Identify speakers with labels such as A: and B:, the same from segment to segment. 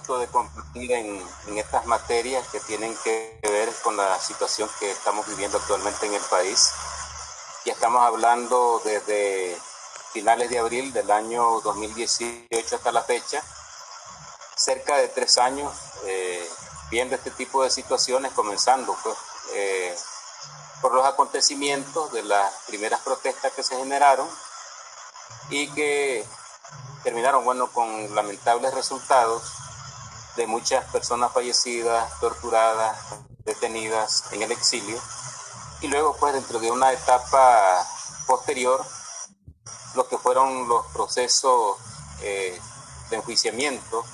A: gusto de compartir en estas materias que tienen que ver con la situación que estamos viviendo actualmente en el país. Ya estamos hablando desde finales de abril del año 2018 hasta la fecha, cerca de 3 años viendo este tipo de situaciones, comenzando pues, por los acontecimientos de las primeras protestas que se generaron y que terminaron, bueno, con lamentables resultados de muchas personas fallecidas, torturadas, detenidas en el exilio, y luego pues dentro de una etapa posterior, lo que fueron los procesos de enjuiciamiento,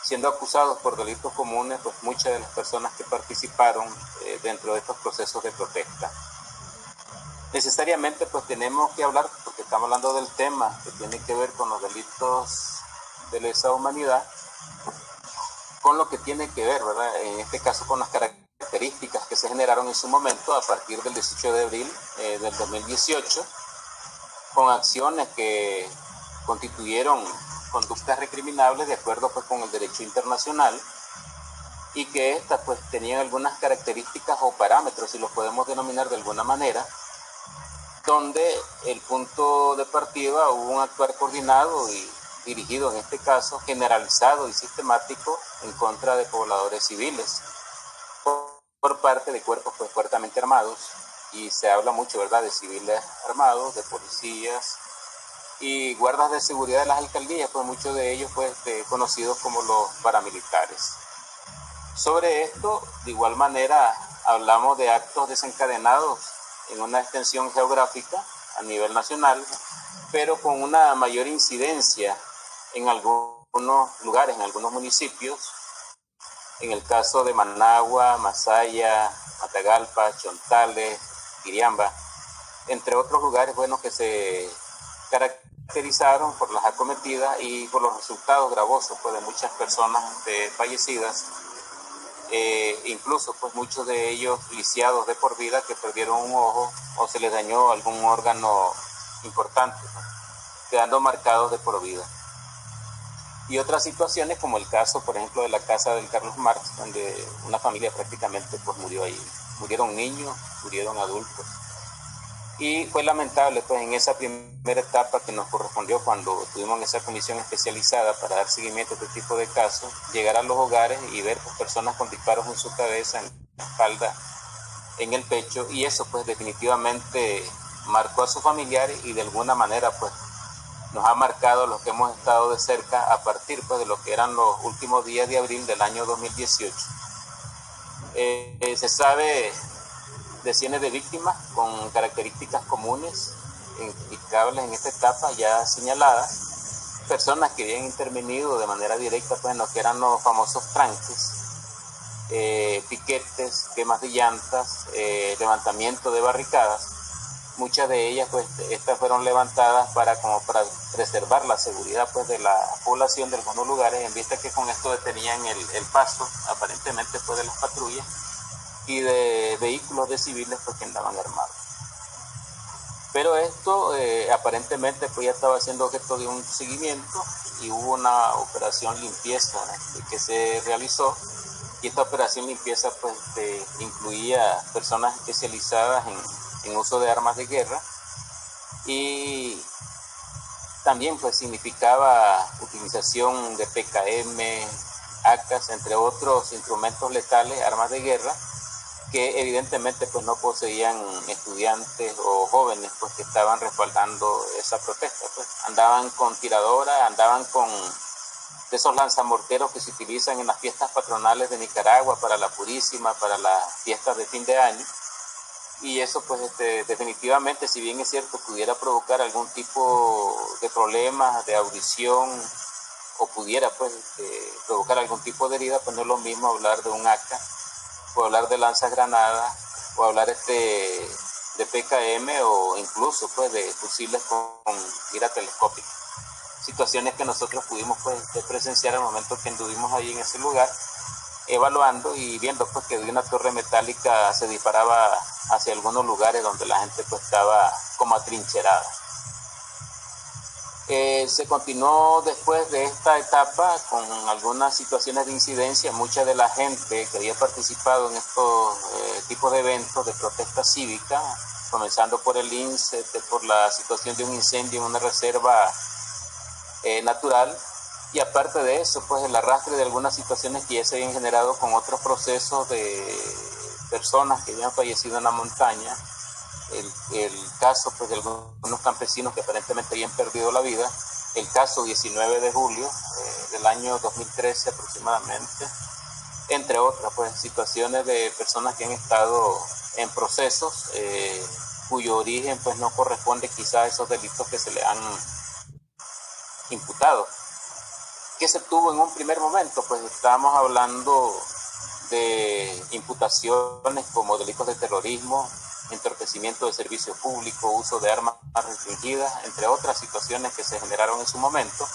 A: siendo acusados por delitos comunes, pues muchas de las personas que participaron dentro de estos procesos de protesta. Necesariamente pues tenemos que hablar, porque estamos hablando del tema que tiene que ver con los delitos de lesa humanidad, con lo que tiene que ver, ¿verdad? En este caso con las características que se generaron en su momento a partir del 18 de abril del 2018, con acciones que constituyeron conductas recriminables de acuerdo pues con el derecho internacional, y que estas pues tenían algunas características o parámetros, si los podemos denominar de alguna manera, donde el punto de partida hubo un actuar coordinado y dirigido, en este caso, generalizado y sistemático en contra de pobladores civiles por parte de cuerpos pues fuertemente armados, y se habla mucho, ¿verdad?, de civiles armados, de policías y guardas de seguridad de las alcaldías, pues muchos de ellos pues conocidos como los paramilitares. Sobre esto, de igual manera, hablamos de actos desencadenados en una extensión geográfica a nivel nacional, pero con una mayor incidencia en algunos lugares, en algunos municipios, en el caso de Managua, Masaya, Matagalpa, Chontales, Quiriamba, entre otros lugares, bueno, que se caracterizaron por las acometidas y por los resultados gravosos pues, de muchas personas fallecidas, incluso pues muchos de ellos lisiados de por vida, que perdieron un ojo o se les dañó algún órgano importante, ¿no?, quedando marcados de por vida. Y otras situaciones como el caso, por ejemplo, de la casa del Carlos Marx, donde una familia prácticamente pues murió ahí. Murieron niños, murieron adultos. Y fue lamentable pues en esa primera etapa que nos correspondió cuando tuvimos esa comisión especializada para dar seguimiento a este tipo de casos, llegar a los hogares y ver pues, personas con disparos en su cabeza, en la espalda, en el pecho, y eso pues definitivamente marcó a sus familiares y de alguna manera pues nos ha marcado los que hemos estado de cerca a partir pues, de lo que eran los últimos días de abril del año 2018. Se sabe de cientos de víctimas con características comunes, identificables en esta etapa ya señaladas, personas que habían intervenido de manera directa pues, en lo que eran los famosos tranques, piquetes, quemas de llantas, levantamiento de barricadas. Muchas de ellas pues estas fueron levantadas para preservar la seguridad pues de la población de algunos lugares, en vista que con esto detenían el paso aparentemente pues de las patrullas y de vehículos de civiles pues que andaban armados. Pero esto aparentemente pues ya estaba siendo objeto de un seguimiento y hubo una operación limpieza que se realizó, y esta operación limpieza pues incluía personas especializadas en uso de armas de guerra, y también pues significaba utilización de PKM, ACAs, entre otros instrumentos letales, armas de guerra, que evidentemente pues no poseían estudiantes o jóvenes pues que estaban respaldando esa protesta. Pues andaban con tiradoras, andaban con esos lanzamorteros que se utilizan en las fiestas patronales de Nicaragua para la Purísima, para las fiestas de fin de año. Y eso pues definitivamente, si bien es cierto, pudiera provocar algún tipo de problemas de audición o pudiera pues provocar algún tipo de herida, pues no es lo mismo hablar de un AK, o hablar de lanzagranadas, o hablar de PKM, o incluso pues de fusiles con mira telescópica. Situaciones que nosotros pudimos pues presenciar al momento que anduvimos ahí en ese lugar, evaluando y viendo pues que de una torre metálica se disparaba hacia algunos lugares donde la gente pues estaba como atrincherada. Se continuó después de esta etapa con algunas situaciones de incidencia. Mucha de la gente que había participado en estos tipos de eventos de protesta cívica, comenzando por el INSS, por la situación de un incendio en una reserva natural, y aparte de eso, pues el arrastre de algunas situaciones que ya se habían generado con otros procesos de personas que habían fallecido en la montaña. El caso pues, de algunos campesinos que aparentemente habían perdido la vida, el caso 19 de julio del año 2013 aproximadamente, entre otras pues, situaciones de personas que han estado en procesos cuyo origen pues, no corresponde quizá a esos delitos que se le han imputado. ¿Qué se tuvo en un primer momento? Pues estábamos hablando de imputaciones como delitos de terrorismo, entorpecimiento de servicio público, uso de armas restringidas, entre otras situaciones que se generaron en su momento.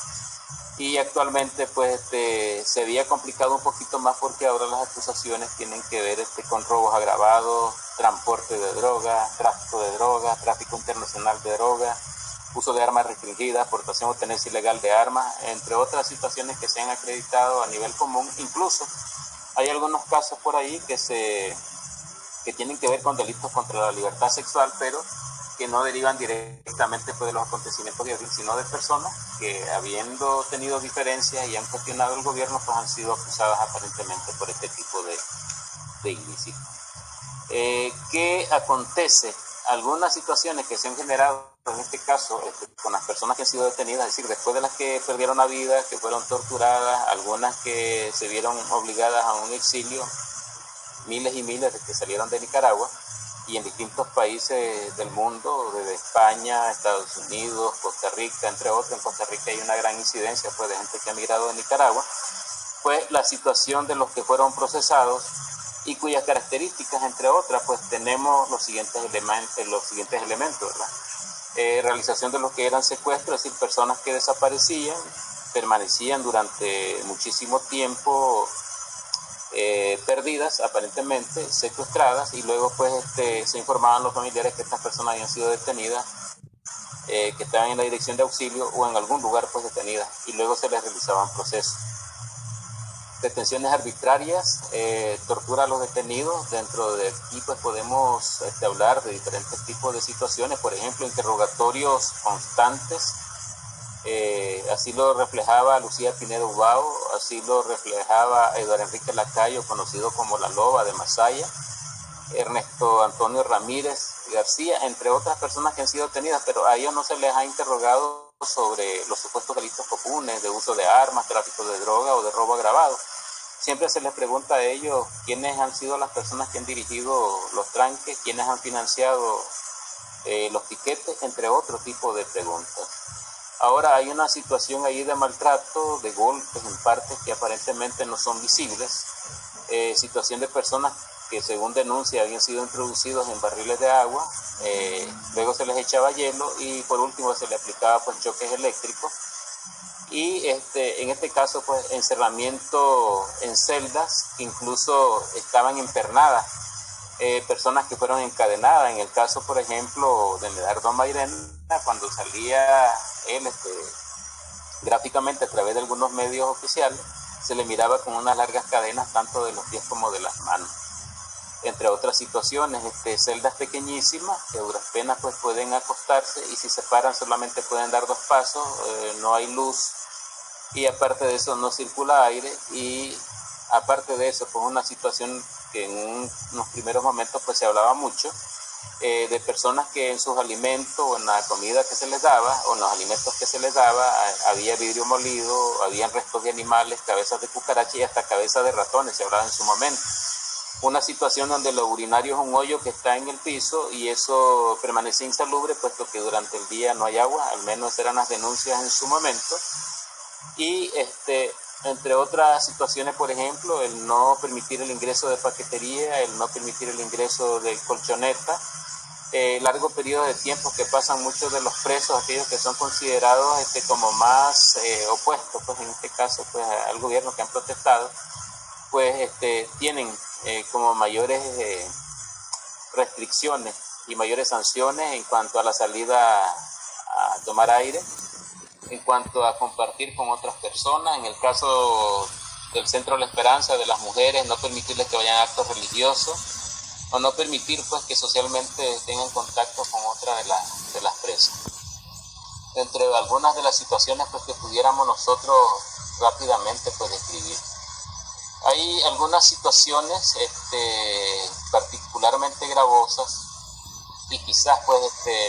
A: Y actualmente pues se había complicado un poquito más porque ahora las acusaciones tienen que ver con robos agravados, transporte de droga, tráfico de droga, tráfico internacional de droga, uso de armas restringidas, portación o tenencia ilegal de armas, entre otras situaciones que se han acreditado a nivel común. Incluso hay algunos casos por ahí que tienen que ver con delitos contra la libertad sexual, pero que no derivan directamente pues, de los acontecimientos de abril, sino de personas que, habiendo tenido diferencias y han cuestionado el gobierno, pues han sido acusadas aparentemente por este tipo de ilícitos. ¿Qué acontece? Algunas situaciones que se han generado, en este caso, con las personas que han sido detenidas, es decir, después de las que perdieron la vida, que fueron torturadas, algunas que se vieron obligadas a un exilio, miles y miles de que salieron de Nicaragua y en distintos países del mundo, desde España, Estados Unidos, Costa Rica, entre otros. En Costa Rica hay una gran incidencia pues, de gente que ha migrado de Nicaragua. Pues la situación de los que fueron procesados y cuyas características, entre otras, pues tenemos los siguientes elementos, ¿verdad? Realización de lo que eran secuestros, es decir, personas que desaparecían, permanecían durante muchísimo tiempo perdidas, aparentemente secuestradas, y luego pues se informaban los familiares que estas personas habían sido detenidas, que estaban en la dirección de auxilio o en algún lugar pues detenidas, y luego se les realizaban procesos. Detenciones arbitrarias, tortura a los detenidos. Dentro de aquí pues podemos hablar de diferentes tipos de situaciones, por ejemplo, interrogatorios constantes. Así lo reflejaba Lucía Pinedo Ubao, así lo reflejaba Eduardo Enrique Lacayo, conocido como La Loba de Masaya, Ernesto Antonio Ramírez García, entre otras personas que han sido detenidas, pero a ellos no se les ha interrogado sobre los supuestos delitos comunes de uso de armas, tráfico de droga o de robo agravado. Siempre se les pregunta a ellos quiénes han sido las personas que han dirigido los tranques, quiénes han financiado los piquetes, entre otros tipos de preguntas. Ahora hay una situación ahí de maltrato, de golpes en partes que aparentemente no son visibles, situación de personas que según denuncia habían sido introducidos en barriles de agua, luego se les echaba hielo y por último se les aplicaba pues choques eléctricos, y en este caso pues encerramiento en celdas que incluso estaban internadas, personas que fueron encadenadas. En el caso por ejemplo de Medardo Mairena, cuando salía él gráficamente a través de algunos medios oficiales, se le miraba con unas largas cadenas tanto de los pies como de las manos, entre otras situaciones. Celdas pequeñísimas que a duras penas pues pueden acostarse, y si se paran solamente pueden dar 2 pasos, no hay luz, y aparte de eso no circula aire, y aparte de eso pues una situación que en unos primeros momentos pues se hablaba mucho, de personas que en sus alimentos o en la comida que se les daba o en los alimentos que se les daba había vidrio molido, habían restos de animales, cabezas de cucaracha y hasta cabezas de ratones, se hablaba en su momento. Una situación donde lo urinario es un hoyo que está en el piso y eso permanece insalubre puesto que durante el día no hay agua, al menos eran las denuncias en su momento. Y entre otras situaciones, por ejemplo, el no permitir el ingreso de paquetería, el no permitir el ingreso de colchoneta, largo periodo de tiempo que pasan muchos de los presos, aquellos que son considerados como más opuestos, pues en este caso pues al gobierno, que han protestado, pues tienen como mayores restricciones y mayores sanciones en cuanto a la salida a tomar aire. en cuanto a compartir con otras personas. En el caso del Centro de la Esperanza de las mujeres, no permitirles que vayan a actos religiosos o no permitir pues que socialmente tengan contacto con otra de las presas. Entre algunas de las situaciones pues que pudiéramos nosotros rápidamente pues describir. Hay algunas situaciones particularmente gravosas y quizás pues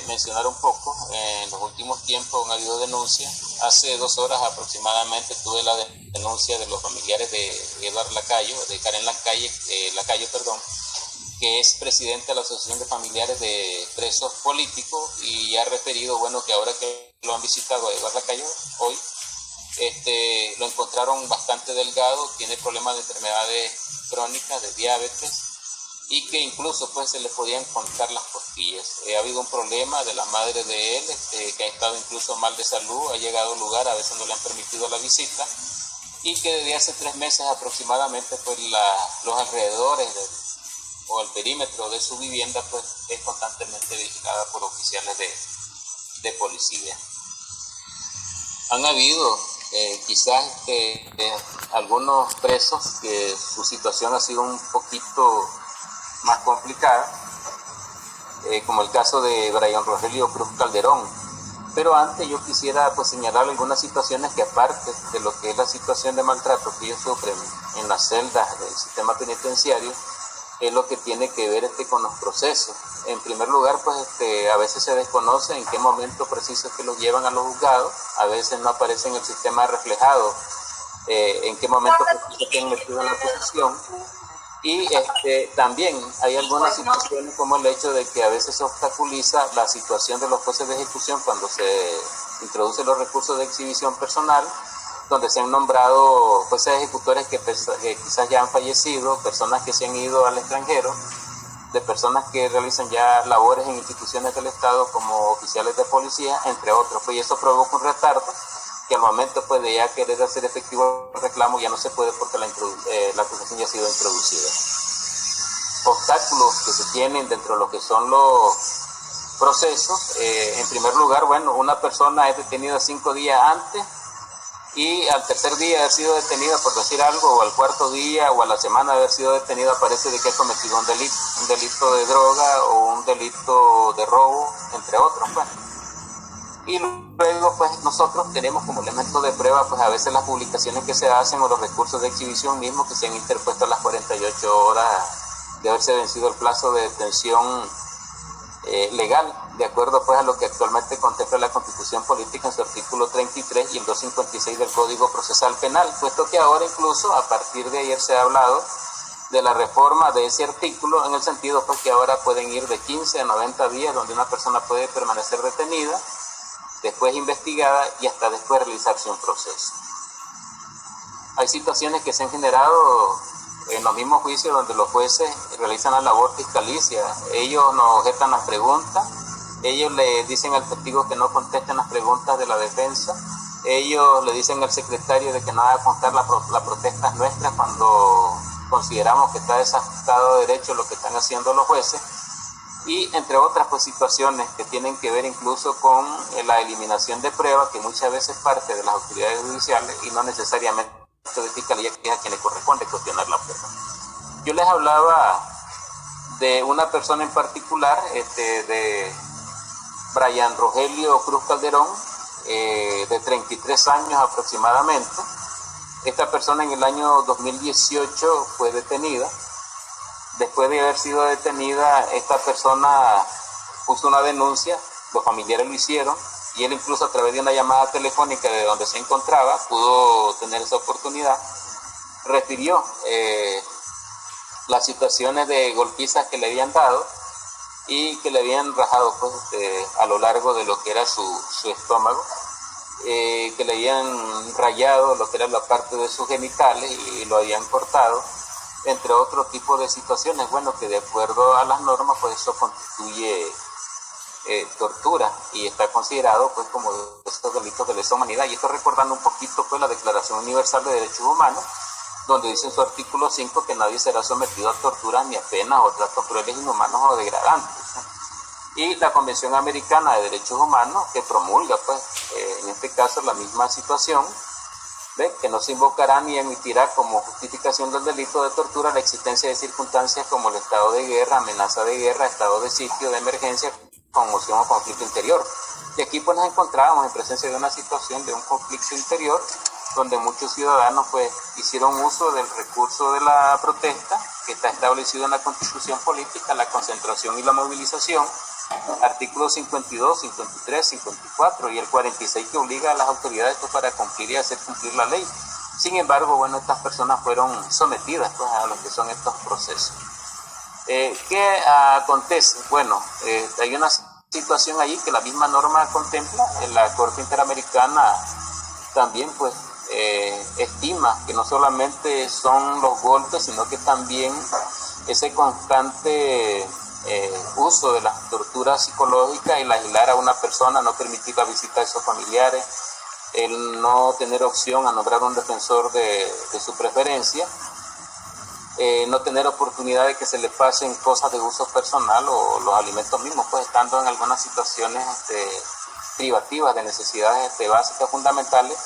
A: mencionar un poco. En los últimos tiempos han habido denuncias. Hace 2 horas aproximadamente tuve la denuncia de los familiares de Eduardo Lacayo, de Karen Lacayo, que es presidente de la Asociación de Familiares de Presos Políticos, y ha referido, bueno, que ahora que lo han visitado a Eduardo Lacayo hoy, lo encontraron bastante delgado, tiene problemas de enfermedades crónicas, de diabetes, y que incluso pues se le podían contar las costillas. Ha habido un problema de la madre de él, que ha estado incluso mal de salud, ha llegado al lugar, a veces no le han permitido la visita, y que desde hace 3 meses aproximadamente pues los alrededores o el perímetro de su vivienda pues es constantemente vigilada por oficiales de policía. Han habido quizás algunos presos que su situación ha sido un poquito más complicada, como el caso de Brian Rogelio Cruz Calderón. Pero antes yo quisiera pues señalar algunas situaciones que, aparte de lo que es la situación de maltrato que ellos sufren en las celdas del sistema penitenciario, es lo que tiene que ver con los procesos. En primer lugar, pues a veces se desconoce en qué momento preciso es que los llevan a los juzgados, a veces no aparece en el sistema reflejado en qué momento preciso tienen metido en la acusación. Y también hay algunas situaciones como el hecho de que a veces se obstaculiza la situación de los jueces de ejecución cuando se introducen los recursos de exhibición personal, donde se han nombrado jueces ejecutores que quizás ya han fallecido, personas que se han ido al extranjero, de personas que realizan ya labores en instituciones del Estado como oficiales de policía, entre otros. Pues, y eso provoca un retardo que al momento pues, de ya querer hacer efectivo el reclamo ya no se puede porque la acusación ya ha sido introducida. Obstáculos que se tienen dentro de lo que son los procesos. En primer lugar, bueno, una persona es detenida 5 días antes y al tercer día de haber sido detenida, por decir algo, o al cuarto día o a la semana de haber sido detenida, parece de que ha cometido un delito de droga o un delito de robo, entre otros. Pues. Y luego pues nosotros tenemos como elemento de prueba pues a veces las publicaciones que se hacen o los recursos de exhibición mismos que se han interpuesto a las 48 horas de haberse vencido el plazo de detención legal, de acuerdo pues a lo que actualmente contempla la Constitución Política en su artículo 33 y el 256 del Código Procesal Penal, puesto que ahora incluso a partir de ayer se ha hablado de la reforma de ese artículo en el sentido pues que ahora pueden ir de 15 a 90 días donde una persona puede permanecer detenida, después investigada y hasta después realizarse un proceso. Hay situaciones que se han generado en los mismos juicios donde los jueces realizan la labor fiscalicia. Ellos nos objetan las preguntas, ellos le dicen al testigo que no contesten las preguntas de la defensa, ellos le dicen al secretario de que no haga constar la protesta nuestra cuando consideramos que está desajustado de derecho lo que están haciendo los jueces. Y entre otras pues, situaciones que tienen que ver incluso con la eliminación de pruebas, que muchas veces parte de las autoridades judiciales y no necesariamente de fiscalía, que es a quien le corresponde cuestionar la prueba. Yo les hablaba de una persona en particular, de Brian Rogelio Cruz Calderón, de 33 años aproximadamente. Esta persona en el año 2018 fue detenida. Después de haber sido detenida, esta persona puso una denuncia, los familiares lo hicieron, y él incluso a través de una llamada telefónica de donde se encontraba, pudo tener esa oportunidad, refirió las situaciones de golpizas que le habían dado y que le habían rajado pues, a lo largo de lo que era su estómago, que le habían rayado lo que era la parte de sus genitales y lo habían cortado, entre otros tipos de situaciones, bueno, que de acuerdo a las normas, pues eso constituye tortura y está considerado pues como estos delitos de lesa humanidad. Y esto recordando un poquito pues la Declaración Universal de Derechos Humanos, donde dice en su artículo 5 que nadie será sometido a tortura ni a penas o tratos crueles, inhumanos o degradantes. y la Convención Americana de Derechos Humanos, que promulga, pues, en este caso la misma situación, ¿ve? Que no se invocará ni emitirá como justificación del delito de tortura la existencia de circunstancias como el estado de guerra, amenaza de guerra, estado de sitio, de emergencia, conmoción o conflicto interior. Y aquí pues nos encontrábamos en presencia de una situación de un conflicto interior donde muchos ciudadanos pues hicieron uso del recurso de la protesta que está establecido en la Constitución Política, la concentración y la movilización, artículos 52, 53, 54 y el 46 que obliga a las autoridades pues, para cumplir y hacer cumplir la ley. Sin embargo, bueno, estas personas fueron sometidas pues, a lo que son estos procesos. ¿Qué acontece? Bueno, hay una situación ahí que la misma norma contempla. En la Corte Interamericana también pues estima que no solamente son los golpes, sino que también ese constante uso de las torturas psicológicas, el aislar a una persona, no permitir la visita de sus familiares, el no tener opción a nombrar un defensor de su preferencia, no tener oportunidad de que se le pasen cosas de uso personal o los alimentos mismos, pues estando en algunas situaciones privativas de necesidades básicas fundamentales,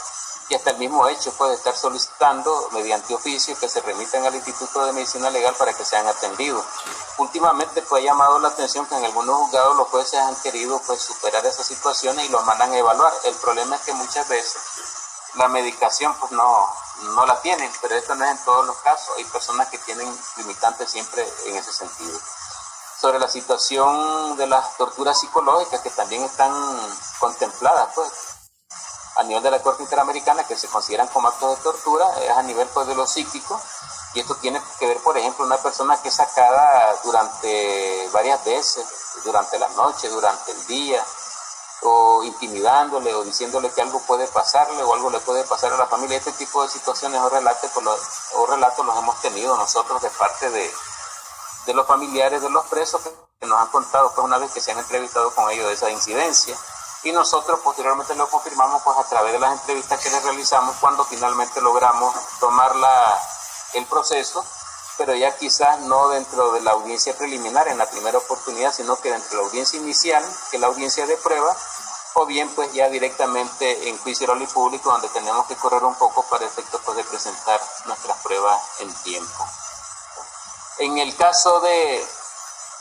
A: y hasta el mismo hecho puede estar solicitando mediante oficio que se remitan al Instituto de Medicina Legal para que sean atendidos. Últimamente pues ha llamado la atención que en algunos juzgados los jueces han querido pues superar esas situaciones y los mandan a evaluar. El problema es que muchas veces la medicación pues no la tienen, pero esto no es en todos los casos. Hay personas que tienen limitantes siempre en ese sentido. Sobre la situación de las torturas psicológicas que también están contempladas pues a nivel de la Corte Interamericana, que se consideran como actos de tortura, es a nivel pues de lo psíquico, y esto tiene que ver, por ejemplo, una persona que es sacada durante varias veces, durante la noche, durante el día, o intimidándole o diciéndole que algo puede pasarle o algo le puede pasar a la familia. Este tipo de situaciones o relatos los hemos tenido nosotros de parte de los familiares de los presos que nos han contado pues una vez que se han entrevistado con ellos de esa incidencia. Y nosotros posteriormente lo confirmamos pues a través de las entrevistas que les realizamos cuando finalmente logramos tomar el proceso, pero ya quizás no dentro de la audiencia preliminar en la primera oportunidad, sino que dentro de la audiencia inicial, que es la audiencia de prueba, o bien pues ya directamente en juicio oral y público, donde tenemos que correr un poco para efectos pues, de presentar nuestras pruebas en tiempo. En el caso de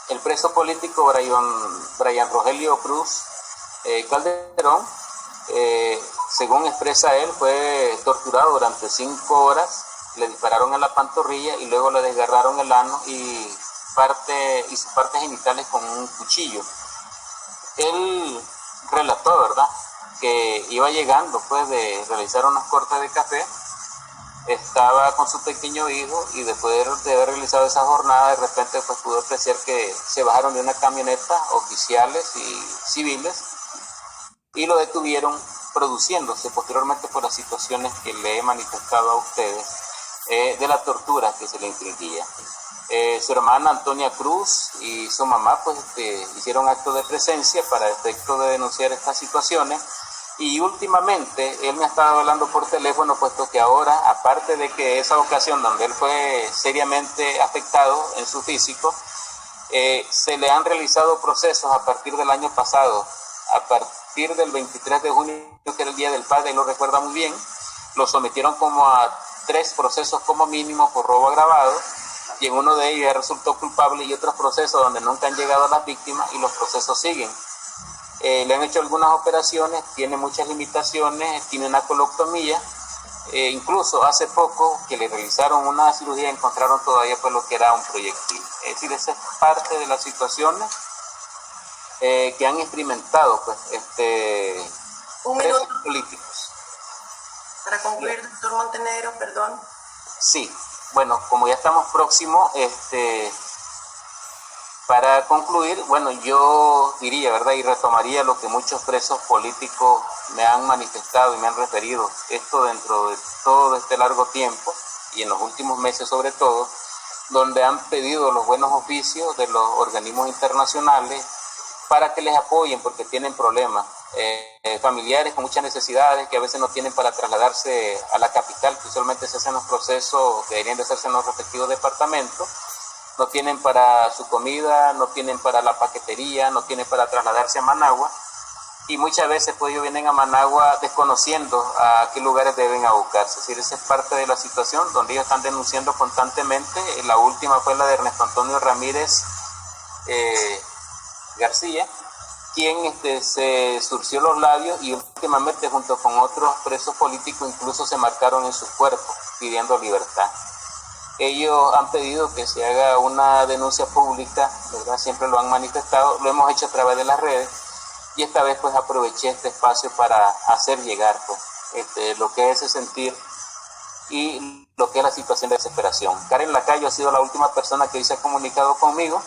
A: el preso político Brian Rogelio Cruz Calderón, según expresa él, fue torturado durante 5 horas, le dispararon en la pantorrilla y luego le desgarraron el ano y sus partes genitales con un cuchillo. Él relató, ¿verdad?, que iba llegando pues de realizar unos cortes de café, estaba con su pequeño hijo y después de haber realizado esa jornada de repente pues pudo apreciar que se bajaron de una camioneta oficiales y civiles y lo detuvieron, produciéndose posteriormente por las situaciones que le he manifestado a ustedes de la tortura que se le infligía. Su hermana Antonia Cruz y su mamá pues hicieron acto de presencia para efecto de denunciar estas situaciones, y últimamente él me ha estado hablando por teléfono, puesto que ahora, aparte de que esa ocasión donde él fue seriamente afectado en su físico, se le han realizado procesos a partir del año pasado, a partir del 23 de junio, que era el Día del Padre, y lo recuerda muy bien, lo sometieron como a 3 procesos como mínimo por robo agravado, y en uno de ellos ya resultó culpable, y otros procesos donde nunca han llegado a las víctimas y los procesos siguen. Le han hecho algunas operaciones, tiene muchas limitaciones, tiene una colostomía, incluso hace poco que le realizaron una cirugía encontraron todavía pues lo que era un proyectil. Es decir, esa es parte de las situaciones que han experimentado pues
B: un minuto
A: políticos.
B: para concluir, doctor Montenegro, perdón.
A: Sí, bueno, como ya estamos próximos, para concluir, bueno, yo diría, ¿verdad?, y retomaría lo que muchos presos políticos me han manifestado y me han referido, esto dentro de todo este largo tiempo, y en los últimos meses sobre todo, donde han pedido los buenos oficios de los organismos internacionales para que les apoyen porque tienen problemas, familiares con muchas necesidades que a veces no tienen para trasladarse a la capital, que usualmente se hacen los procesos que deberían de hacerse en los respectivos departamentos, no tienen para su comida, no tienen para la paquetería, no tienen para trasladarse a Managua, y muchas veces pues ellos vienen a Managua desconociendo a qué lugares deben abocarse. Es decir, esa es parte de la situación donde ellos están denunciando constantemente. La última fue la de Ernesto Antonio Ramírez García, quien se surció los labios y últimamente junto con otros presos políticos incluso se marcaron en sus cuerpos pidiendo libertad. Ellos han pedido que se haga una denuncia pública, ¿verdad? Siempre lo han manifestado, lo hemos hecho a través de las redes, y esta vez pues aproveché este espacio para hacer llegar pues, lo que es ese sentir y lo que es la situación de desesperación. Karen Lacayo ha sido la última persona que hoy se ha comunicado conmigo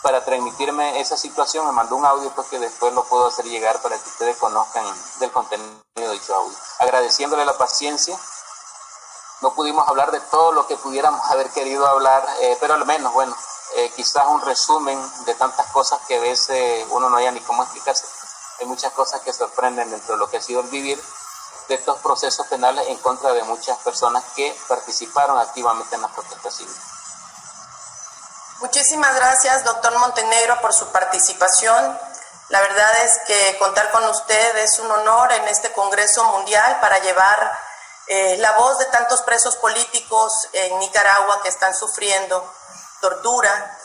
A: para transmitirme esa situación. Me mandó un audio pues, que después lo puedo hacer llegar para que ustedes conozcan del contenido de dicho audio. Agradeciéndole la paciencia. No pudimos hablar de todo lo que pudiéramos haber querido hablar, pero al menos, bueno, quizás un resumen de tantas cosas que a veces uno no haya ni cómo explicarse. Hay muchas cosas que sorprenden dentro de lo que ha sido el vivir de estos procesos penales en contra de muchas personas que participaron activamente en las protestas civiles.
B: Muchísimas gracias, doctor Montenegro, por su participación. La verdad es que contar con usted es un honor en este Congreso Mundial para llevar la voz de tantos presos políticos en Nicaragua que están sufriendo tortura,